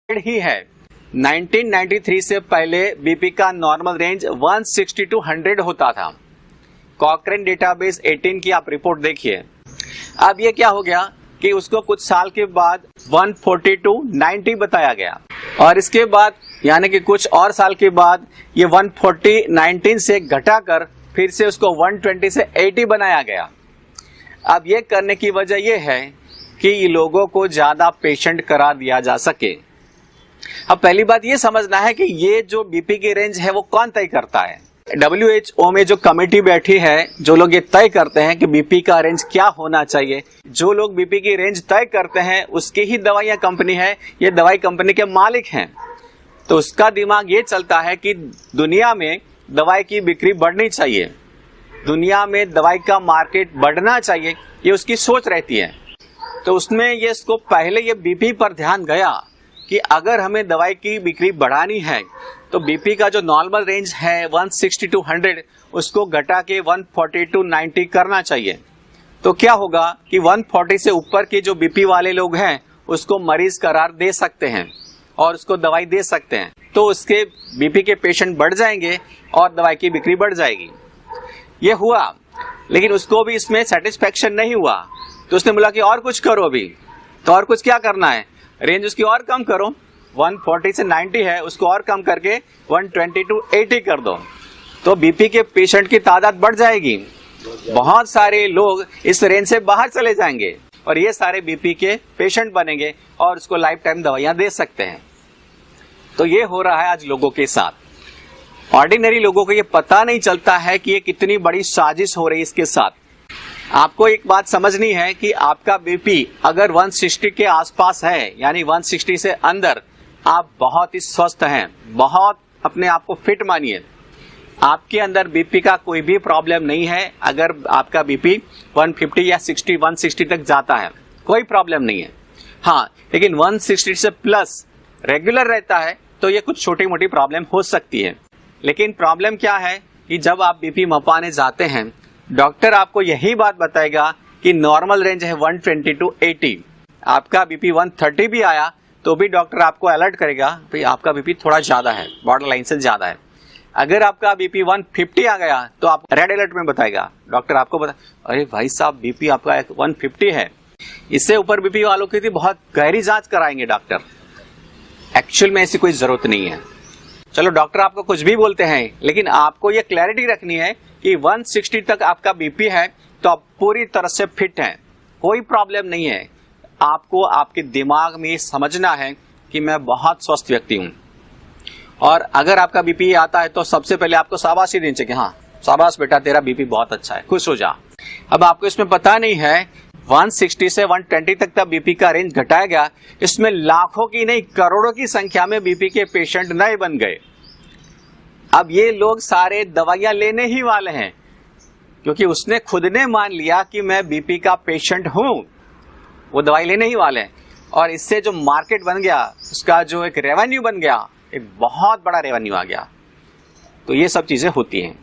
ही है। 1993 से पहले बीपी का नॉर्मल रेंज 160 to 100 होता था। कॉकरेन डेटाबेस 18 की आप रिपोर्ट देखिए। अब ये क्या हो गया कि उसको कुछ साल के बाद 140 to 90 बताया गया, और इसके बाद यानी कि कुछ और साल के बाद ये 140-19 से घटाकर फिर से उसको 120 से 80 बनाया गया। अब ये करने की वजह ये है कि लोगों को ज्यादा पेशेंट करा दिया जा सके। अब पहली बात ये समझना है कि ये जो बीपी की रेंज है वो कौन तय करता है। WHO में जो कमेटी बैठी है, जो लोग ये तय करते हैं कि बीपी का रेंज क्या होना चाहिए, जो लोग बीपी की रेंज तय करते हैं उसकी ही दवाइयां कंपनी है, ये दवाई कंपनी के मालिक हैं। तो उसका दिमाग ये चलता है कि दुनिया में दवाई की बिक्री बढ़नी चाहिए, दुनिया में दवाई का मार्केट बढ़ना चाहिए, ये उसकी सोच रहती है। तो उसमें ये इसको पहले ये बीपी पर ध्यान गया कि अगर हमें दवाई की बिक्री बढ़ानी है तो बीपी का जो नॉर्मल रेंज है 160 to 100 उसको घटा के 140 to 90 करना चाहिए। तो क्या होगा कि 140 से ऊपर के जो बीपी वाले लोग हैं उसको मरीज करार दे सकते हैं और उसको दवाई दे सकते हैं, तो उसके बीपी के पेशेंट बढ़ जाएंगे और दवाई की बिक्री बढ़ जाएगी। ये हुआ, लेकिन उसको भी इसमें सेटिस्फेक्शन नहीं हुआ, तो उसने बोला कि और कुछ करो अभी। तो और कुछ क्या करना है, रेंज उसकी और कम करो, 140 से 90 है उसको और कम करके 120 to 80 कर दो, तो बीपी के पेशेंट की तादाद बढ़ जाएगी। बहुत सारे लोग इस रेंज से बाहर चले जाएंगे और ये सारे बीपी के पेशेंट बनेंगे और उसको लाइफ टाइम दवाइयां दे सकते हैं। तो ये हो रहा है आज लोगों के साथ। ऑर्डिनरी लोगों को ये पता नहीं चलता है कि ये कितनी बड़ी साजिश हो रही है इसके साथ। आपको एक बात समझनी है कि आपका बीपी अगर 160 के आसपास है, यानी 160 से अंदर, आप बहुत ही स्वस्थ हैं, बहुत अपने आप को फिट मानिए। आपके अंदर बीपी का कोई भी प्रॉब्लम नहीं है। अगर आपका बीपी 150 या 60, 160 तक जाता है कोई प्रॉब्लम नहीं है। हाँ, लेकिन 160 से प्लस रेगुलर रहता है तो ये कुछ छोटी मोटी प्रॉब्लम हो सकती है। लेकिन प्रॉब्लम क्या है कि जब आप बीपी मपाने जाते हैं, डॉक्टर आपको यही बात बताएगा कि नॉर्मल रेंज है 120 to 80। आपका बीपी 130 भी आया तो भी डॉक्टर आपको अलर्ट करेगा भाई आपका बीपी थोड़ा ज्यादा है, बॉर्डर लाइन से ज्यादा है। अगर आपका बीपी 150 आ गया तो आप रेड अलर्ट में बताएगा, डॉक्टर आपको बता, अरे भाई साहब बीपी आपका 150 है। इससे ऊपर बीपी वालों की थी बहुत गहरी जांच कराएंगे डॉक्टर। एक्चुअल में ऐसी कोई जरूरत नहीं है। चलो डॉक्टर आपको कुछ भी बोलते हैं, लेकिन आपको ये क्लैरिटी रखनी है कि 160 तक आपका बीपी है तो आप पूरी तरह से फिट हैं, कोई प्रॉब्लम नहीं है। आपको आपके दिमाग में समझना है कि मैं बहुत स्वस्थ व्यक्ति हूं, और अगर आपका बीपी आता है तो सबसे पहले आपको शाबाशी देनी चाहिए, हाँ शाबाश बेटा तेरा बीपी बहुत अच्छा है, खुश हो जा। अब आपको इसमें पता नहीं है 160 से 120 तक का बीपी का रेंज घटाया गया, इसमें लाखों की नहीं करोड़ों की संख्या में बीपी के पेशेंट नए बन गए। अब ये लोग सारे दवाइयां लेने ही वाले हैं, क्योंकि उसने खुद ने मान लिया कि मैं बीपी का पेशेंट हूं, वो दवाई लेने ही वाले हैं। और इससे जो मार्केट बन गया, उसका जो एक रेवेन्यू बन गया, एक बहुत बड़ा रेवेन्यू आ गया। तो ये सब चीजें होती हैं।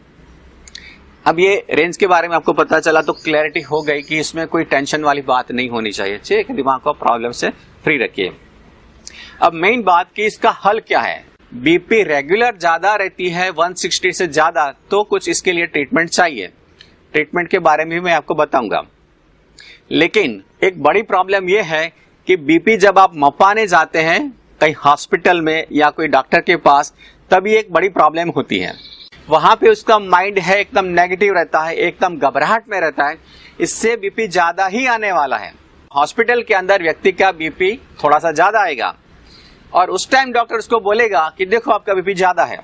अब ये रेंज के बारे में आपको पता चला तो क्लैरिटी हो गई कि इसमें कोई टेंशन वाली बात नहीं होनी चाहिए। ठीक है, दिमाग को प्रॉब्लम से फ्री रखिए। अब मेन बात कि इसका हल क्या है। बीपी रेगुलर ज्यादा रहती है 160 से ज्यादा, तो कुछ इसके लिए ट्रीटमेंट चाहिए। ट्रीटमेंट के बारे में भी मैं आपको बताऊंगा। लेकिन एक बड़ी प्रॉब्लम यह है कि बीपी जब आप मपाने जाते हैं कहीं हॉस्पिटल में या कोई डॉक्टर के पास, तभी एक बड़ी प्रॉब्लम होती है। वहां पे उसका माइंड है एकदम नेगेटिव रहता है, एकदम घबराहट में रहता है, इससे बीपी ज्यादा ही आने वाला है। हॉस्पिटल के अंदर व्यक्ति का बीपी थोड़ा सा ज्यादा आएगा और उस टाइम डॉक्टर उसको बोलेगा कि देखो आपका बीपी ज्यादा है।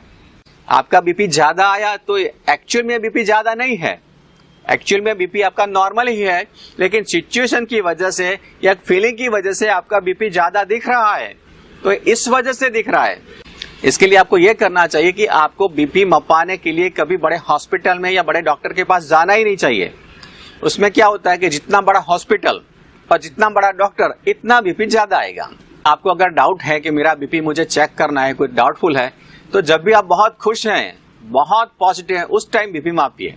आपका बीपी ज्यादा आया तो एक्चुअल में बीपी ज्यादा नहीं है, एक्चुअल में बीपी आपका नॉर्मल ही है, लेकिन सिचुएशन की वजह से या फीलिंग की वजह से आपका बीपी ज्यादा दिख रहा है, तो इस वजह से दिख रहा है। इसके लिए आपको यह करना चाहिए कि आपको बीपी मपाने के लिए कभी बड़े हॉस्पिटल में या बड़े डॉक्टर के पास जाना ही नहीं चाहिए। उसमें क्या होता है कि जितना बड़ा हॉस्पिटल और जितना बड़ा डॉक्टर, इतना बीपी ज्यादा आएगा। आपको अगर डाउट है कि मेरा बीपी मुझे चेक करना है, कोई डाउटफुल है, तो जब भी आप बहुत खुश हैं, बहुत पॉजिटिव हैं, उस टाइम बीपी मापिए।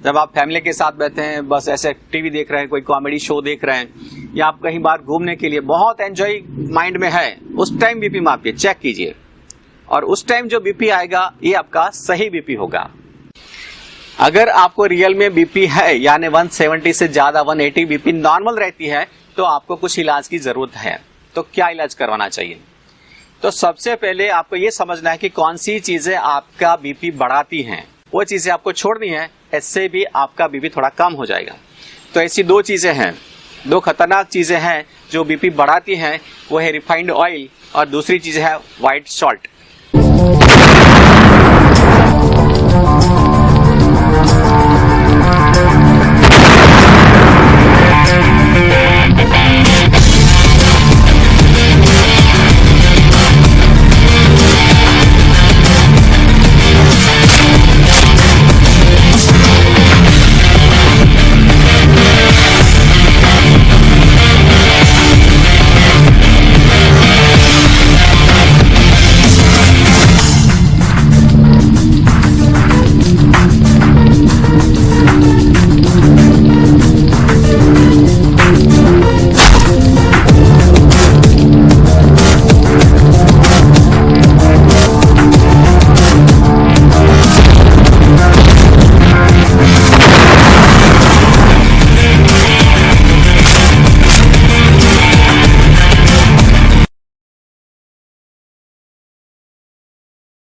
जब आप फैमिली के साथ बैठे हैं, बस ऐसे टीवी देख रहे हैं, कोई कॉमेडी शो देख रहे हैं, या आप कहीं बाहर घूमने के लिए बहुत एंजॉय माइंड में है, उस टाइम बीपी मापिए, चेक कीजिए, और उस टाइम जो बीपी आएगा ये आपका सही बीपी होगा। अगर आपको रियल में बीपी है, यानी 170 से ज्यादा 180 बीपी नॉर्मल रहती है, तो आपको कुछ इलाज की जरूरत है। तो क्या इलाज करवाना चाहिए? तो सबसे पहले आपको ये समझना है कि कौन सी चीजें आपका बीपी बढ़ाती हैं, वो चीजें आपको छोड़नी है, इससे भी आपका बीपी थोड़ा कम हो जाएगा। तो ऐसी दो चीजें हैं, दो खतरनाक चीजें हैं जो बीपी बढ़ाती हैं, वो है रिफाइंड ऑयल और दूसरी चीज है व्हाइट सॉल्ट।